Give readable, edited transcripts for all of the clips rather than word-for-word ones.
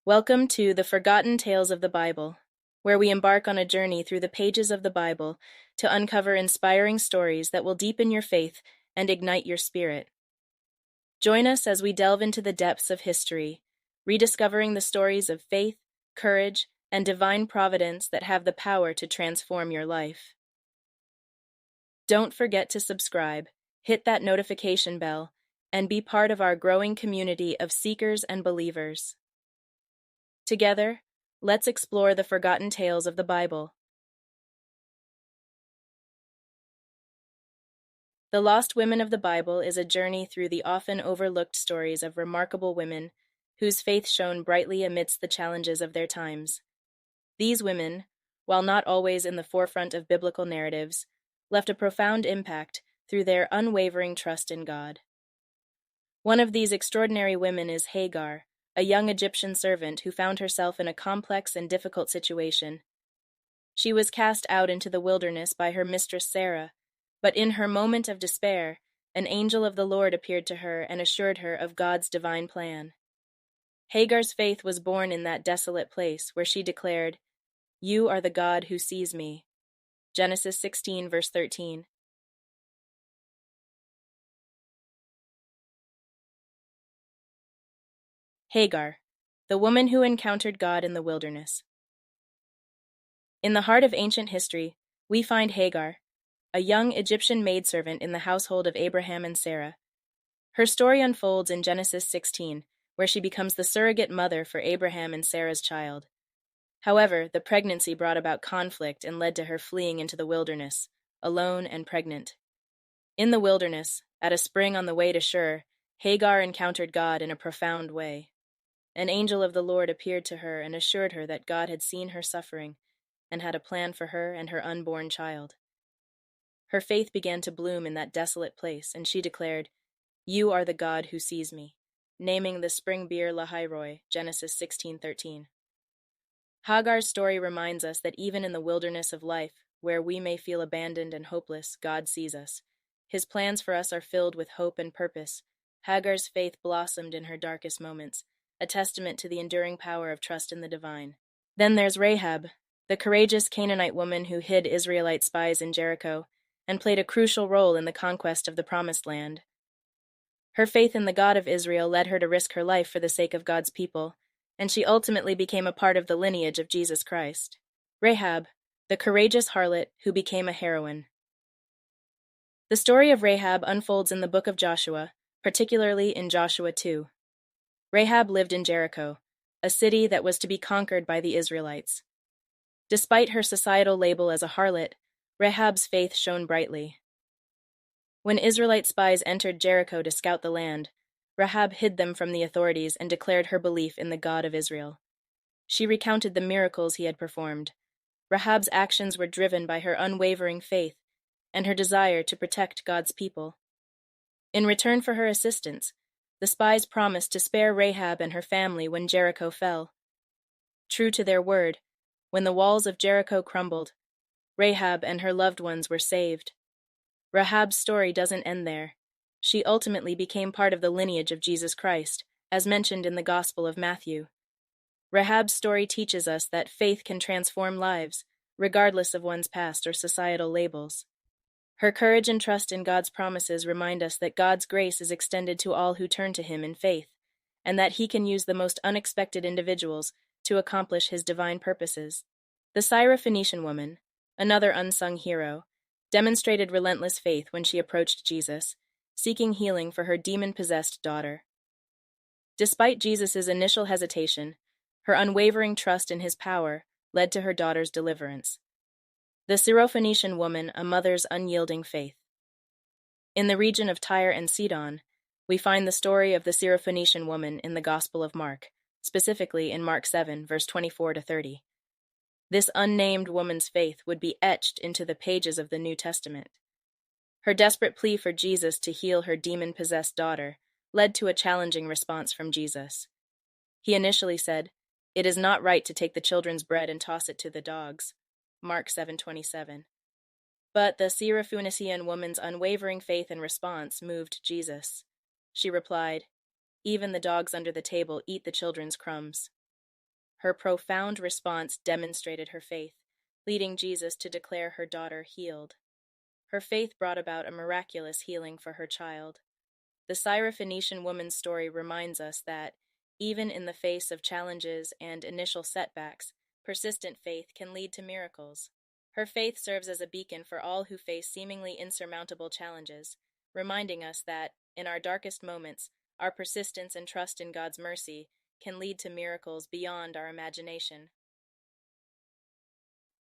Welcome to the Forgotten Tales of the Bible, where we embark on a journey through the pages of the Bible to uncover inspiring stories that will deepen your faith and ignite your spirit. Join us as we delve into the depths of history, rediscovering the stories of faith, courage, and divine providence that have the power to transform your life. Don't forget to subscribe, hit that notification bell, and be part of our growing community of seekers and believers. Together, let's explore the forgotten tales of the Bible. The Lost Women of the Bible is a journey through the often overlooked stories of remarkable women whose faith shone brightly amidst the challenges of their times. These women, while not always in the forefront of biblical narratives, left a profound impact through their unwavering trust in God. One of these extraordinary women is Hagar, a young Egyptian servant who found herself in a complex and difficult situation. She was cast out into the wilderness by her mistress Sarah, but in her moment of despair, an angel of the Lord appeared to her and assured her of God's divine plan. Hagar's faith was born in that desolate place where she declared, "You are the God who sees me." Genesis 16, verse 13. Hagar, the woman who encountered God in the wilderness. In the heart of ancient history, we find Hagar, a young Egyptian maidservant in the household of Abraham and Sarah. Her story unfolds in Genesis 16, where she becomes the surrogate mother for Abraham and Sarah's child. However, the pregnancy brought about conflict and led to her fleeing into the wilderness, alone and pregnant. In the wilderness, at a spring on the way to Shur, Hagar encountered God in a profound way. An angel of the Lord appeared to her and assured her that God had seen her suffering and had a plan for her and her unborn child. Her faith began to bloom in that desolate place, and she declared, "You are the God who sees me," naming the spring beer Lahairoi, Genesis 16:13. Hagar's story reminds us that even in the wilderness of life, where we may feel abandoned and hopeless, God sees us. His plans for us are filled with hope and purpose. Hagar's faith blossomed in her darkest moments, a testament to the enduring power of trust in the divine. Then there's Rahab, the courageous Canaanite woman who hid Israelite spies in Jericho and played a crucial role in the conquest of the Promised Land. Her faith in the God of Israel led her to risk her life for the sake of God's people, and she ultimately became a part of the lineage of Jesus Christ. Rahab, the courageous harlot who became a heroine. The story of Rahab unfolds in the book of Joshua, particularly in Joshua 2. Rahab lived in Jericho, a city that was to be conquered by the Israelites. Despite her societal label as a harlot, Rahab's faith shone brightly. When Israelite spies entered Jericho to scout the land, Rahab hid them from the authorities and declared her belief in the God of Israel. She recounted the miracles he had performed. Rahab's actions were driven by her unwavering faith and her desire to protect God's people. In return for her assistance, the spies promised to spare Rahab and her family when Jericho fell. True to their word, when the walls of Jericho crumbled, Rahab and her loved ones were saved. Rahab's story doesn't end there. She ultimately became part of the lineage of Jesus Christ, as mentioned in the Gospel of Matthew. Rahab's story teaches us that faith can transform lives, regardless of one's past or societal labels. Her courage and trust in God's promises remind us that God's grace is extended to all who turn to Him in faith, and that He can use the most unexpected individuals to accomplish His divine purposes. The Syrophoenician woman, another unsung hero, demonstrated relentless faith when she approached Jesus, seeking healing for her demon-possessed daughter. Despite Jesus' initial hesitation, her unwavering trust in His power led to her daughter's deliverance. The Syrophoenician woman, a mother's unyielding faith. In the region of Tyre and Sidon, we find the story of the Syrophoenician woman in the Gospel of Mark, specifically in Mark 7, verse 24 to 30. This unnamed woman's faith would be etched into the pages of the New Testament. Her desperate plea for Jesus to heal her demon-possessed daughter led to a challenging response from Jesus. He initially said, "It is not right to take the children's bread and toss it to the dogs." Mark 7:27. But the Syrophoenician woman's unwavering faith and response moved Jesus. She replied, "Even the dogs under the table eat the children's crumbs." Her profound response demonstrated her faith, leading Jesus to declare her daughter healed. Her faith brought about a miraculous healing for her child. The Syrophoenician woman's story reminds us that, even in the face of challenges and initial setbacks, persistent faith can lead to miracles. Her faith serves as a beacon for all who face seemingly insurmountable challenges, reminding us that, in our darkest moments, our persistence and trust in God's mercy can lead to miracles beyond our imagination.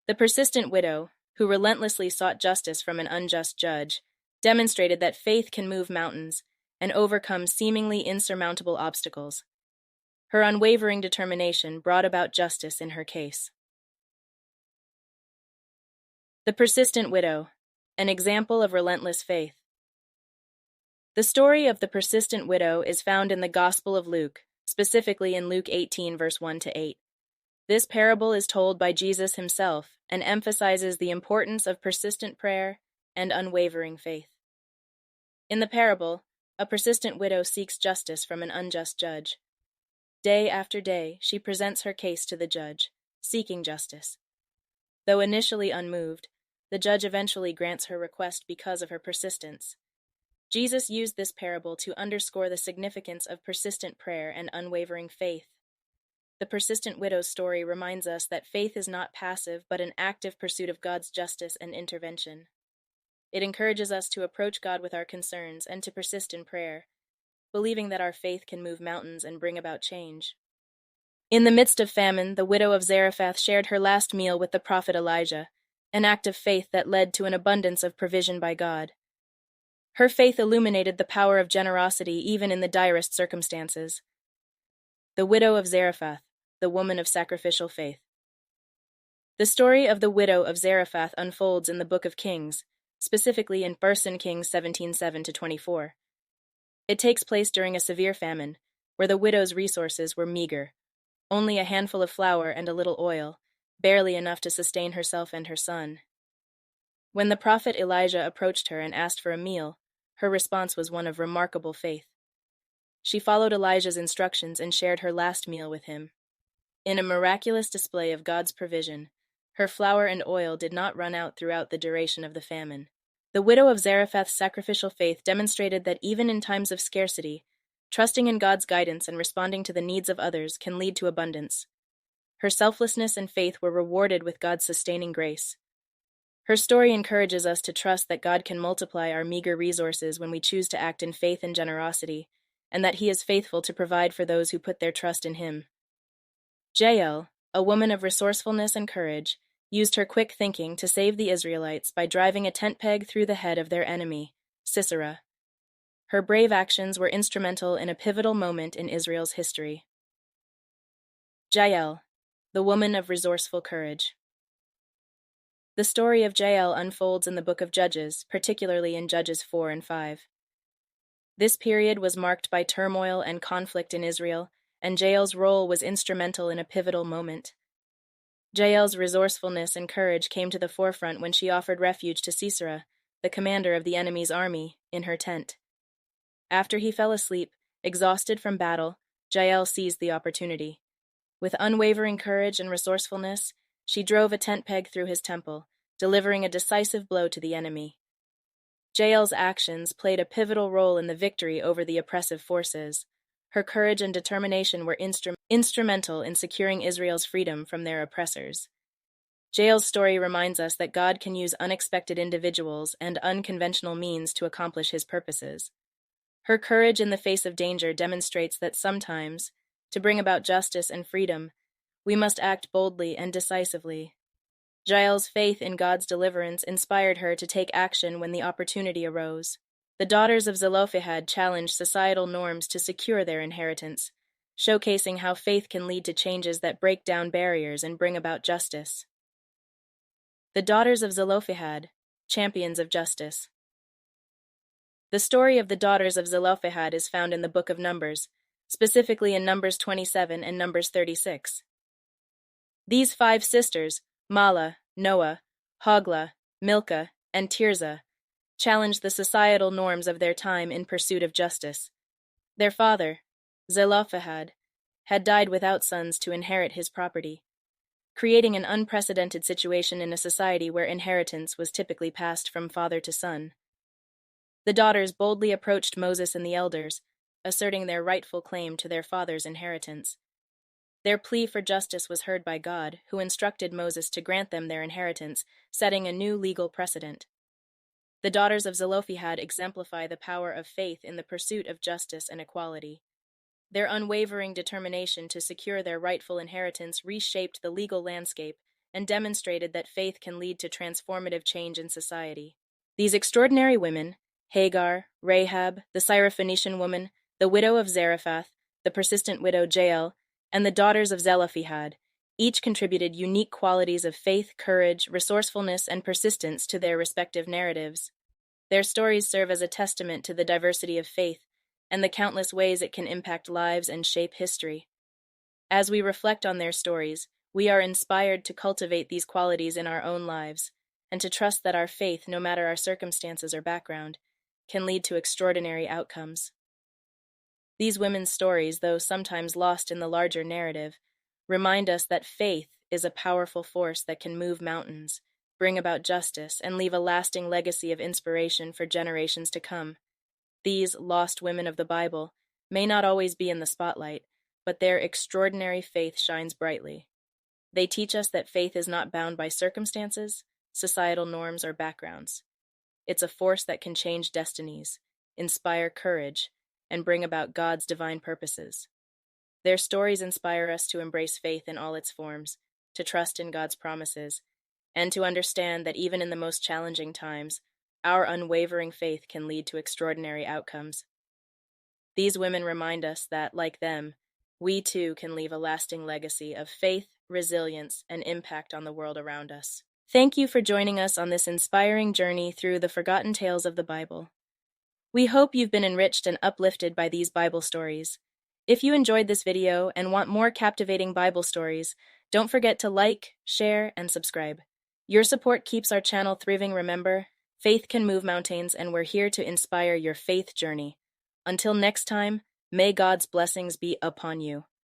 The persistent widow, who relentlessly sought justice from an unjust judge, demonstrated that faith can move mountains and overcome seemingly insurmountable obstacles. Her unwavering determination brought about justice in her case. The persistent widow, an example of relentless faith. The story of the persistent widow is found in the Gospel of Luke, specifically in Luke 18, verse 1 to 8. This parable is told by Jesus himself and emphasizes the importance of persistent prayer and unwavering faith. In the parable, a persistent widow seeks justice from an unjust judge. Day after day, she presents her case to the judge, seeking justice. Though initially unmoved, the judge eventually grants her request because of her persistence. Jesus used this parable to underscore the significance of persistent prayer and unwavering faith. The persistent widow's story reminds us that faith is not passive but an active pursuit of God's justice and intervention. It encourages us to approach God with our concerns and to persist in prayer, believing that our faith can move mountains and bring about change. In the midst of famine, the widow of Zarephath shared her last meal with the prophet Elijah, an act of faith that led to an abundance of provision by God. Her faith illuminated the power of generosity even in the direst circumstances. The widow of Zarephath, the woman of sacrificial faith. The story of the widow of Zarephath unfolds in the Book of Kings, specifically in 1 Kings 17:7-24. It takes place during a severe famine, where the widow's resources were meager. Only a handful of flour and a little oil, barely enough to sustain herself and her son. When the prophet Elijah approached her and asked for a meal, her response was one of remarkable faith. She followed Elijah's instructions and shared her last meal with him. In a miraculous display of God's provision, her flour and oil did not run out throughout the duration of the famine. The widow of Zarephath's sacrificial faith demonstrated that even in times of scarcity, trusting in God's guidance and responding to the needs of others can lead to abundance. Her selflessness and faith were rewarded with God's sustaining grace. Her story encourages us to trust that God can multiply our meager resources when we choose to act in faith and generosity, and that He is faithful to provide for those who put their trust in Him. Jael, a woman of resourcefulness and courage, used her quick thinking to save the Israelites by driving a tent peg through the head of their enemy, Sisera. Her brave actions were instrumental in a pivotal moment in Israel's history. Jael, the woman of resourceful courage. The story of Jael unfolds in the Book of Judges, particularly in Judges 4 and 5. This period was marked by turmoil and conflict in Israel, and Jael's role was instrumental in a pivotal moment. Jael's resourcefulness and courage came to the forefront when she offered refuge to Sisera, the commander of the enemy's army, in her tent. After he fell asleep, exhausted from battle, Jael seized the opportunity. With unwavering courage and resourcefulness, she drove a tent peg through his temple, delivering a decisive blow to the enemy. Jael's actions played a pivotal role in the victory over the oppressive forces. Her courage and determination were instrumental in securing Israel's freedom from their oppressors. Jael's story reminds us that God can use unexpected individuals and unconventional means to accomplish His purposes. Her courage in the face of danger demonstrates that sometimes, to bring about justice and freedom, we must act boldly and decisively. Jael's faith in God's deliverance inspired her to take action when the opportunity arose. The daughters of Zelophehad challenged societal norms to secure their inheritance, showcasing how faith can lead to changes that break down barriers and bring about justice. The daughters of Zelophehad, champions of justice. The story of the daughters of Zelophehad is found in the Book of Numbers, specifically in Numbers 27 and Numbers 36. These 5 sisters, Mahlah, Noah, Hoglah, Milcah, and Tirzah, challenged the societal norms of their time in pursuit of justice. Their father, Zelophehad, had died without sons to inherit his property, creating an unprecedented situation in a society where inheritance was typically passed from father to son. The daughters boldly approached Moses and the elders, asserting their rightful claim to their father's inheritance. Their plea for justice was heard by God, who instructed Moses to grant them their inheritance, setting a new legal precedent. The daughters of Zelophehad exemplify the power of faith in the pursuit of justice and equality. Their unwavering determination to secure their rightful inheritance reshaped the legal landscape and demonstrated that faith can lead to transformative change in society. These extraordinary women, Hagar, Rahab, the Syrophoenician woman, the widow of Zarephath, the persistent widow Jael, and the daughters of Zelophehad, each contributed unique qualities of faith, courage, resourcefulness, and persistence to their respective narratives. Their stories serve as a testament to the diversity of faith and the countless ways it can impact lives and shape history. As we reflect on their stories, we are inspired to cultivate these qualities in our own lives and to trust that our faith, no matter our circumstances or background, can lead to extraordinary outcomes. These women's stories, though sometimes lost in the larger narrative, remind us that faith is a powerful force that can move mountains, bring about justice, and leave a lasting legacy of inspiration for generations to come. These lost women of the Bible may not always be in the spotlight, but their extraordinary faith shines brightly. They teach us that faith is not bound by circumstances, societal norms, or backgrounds. It's a force that can change destinies, inspire courage, and bring about God's divine purposes. Their stories inspire us to embrace faith in all its forms, to trust in God's promises, and to understand that even in the most challenging times, our unwavering faith can lead to extraordinary outcomes. These women remind us that, like them, we too can leave a lasting legacy of faith, resilience, and impact on the world around us. Thank you for joining us on this inspiring journey through the forgotten tales of the Bible. We hope you've been enriched and uplifted by these Bible stories. If you enjoyed this video and want more captivating Bible stories, don't forget to like, share, and subscribe. Your support keeps our channel thriving. Remember, faith can move mountains, and we're here to inspire your faith journey. Until next time, may God's blessings be upon you.